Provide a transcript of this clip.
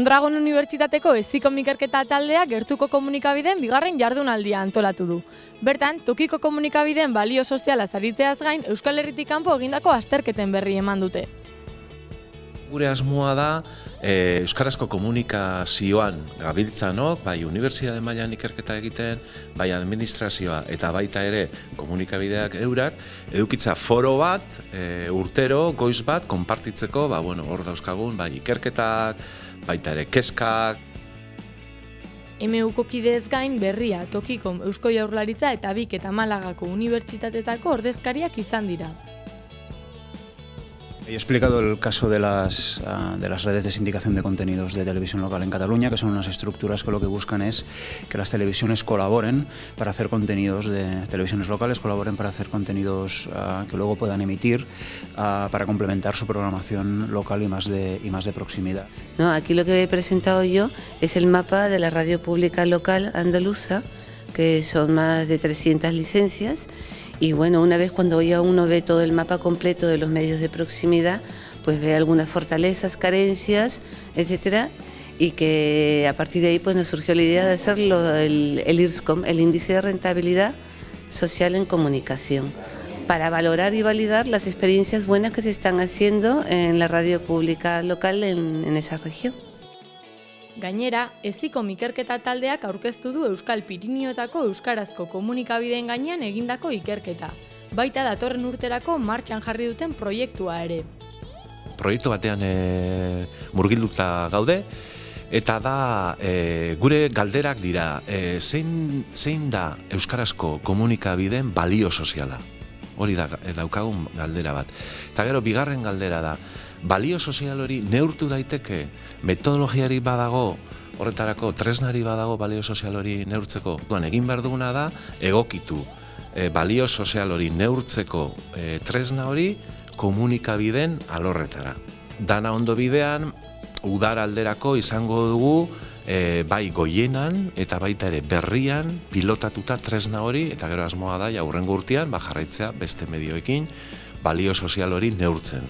Mondragon Unibertsitateko Hezikon ikerketa taldeak gertuko komunikabideen bigarren jardunaldia antolatu du. Bertan, tokiko komunikabideen balio soziala ariteaz gain, Euskal Herritik kanpo egindako azterketen berri eman dute. Gure asmoa da euskarazko komunikazioan gabiltzanok, bai unibertsitate mailan ikerketa egiten, bai administrazioa eta baita ere komunikabideak eurak, edukitza foro bat, urtero, goiz bat, konpartitzeko, hor dauzkagun, bai ikerketak, baita ere kezkak. MUko kideez gain berria, tokiko Eusko Jaurlaritza eta Bik eta Malagako unibertsitateetako ordezkariak izan dira. He explicado el caso de las redes de sindicación de contenidos de televisión local en Cataluña, que son unas estructuras que lo que buscan es que las televisiones colaboren para hacer contenidos de televisiones locales, colaboren para hacer contenidos que luego puedan emitir para complementar su programación local y más de proximidad. No, aquí lo que he presentado yo es el mapa de la radio pública local andaluza, que son más de 300 licencias. Y bueno, una vez cuando ya uno ve todo el mapa completo de los medios de proximidad, pues ve algunas fortalezas, carencias, etcétera, y que a partir de ahí pues nos surgió la idea de hacer el IRSCOM, el Índice de Rentabilidad Social en Comunicación, para valorar y validar las experiencias buenas que se están haciendo en la radio pública local en esa región. Gainera, Hezikon ikerketa taldeak aurkeztu du Euskal Pirinioetako euskarazko komunikabideen gainean egindako ikerketa. Baita datorren urterako martxan jarri duten proiektua ere. Proiektu batean murgilduta gaude, eta da gure galderak dira, zein da euskarazko komunikabideen balio soziala? Hori da daukagun galdera bat. Eta gero, bigarren galdera da, balio sozial hori neurtu daiteke, metodologiari badago, horretarako tresnari badago balio sozial hori neurtzeko. Egin behar duguna da, egokitu balio sozial hori neurtzeko tresna hori komunikabideen alorretara. Dana ondo bidean, udar alderako izango dugu bai goienan eta baita ere berrian pilotatuta tresna hori, eta gero asmoa da, hurrengo urtean jarraitzea beste medioekin balio sozial hori neurtzen.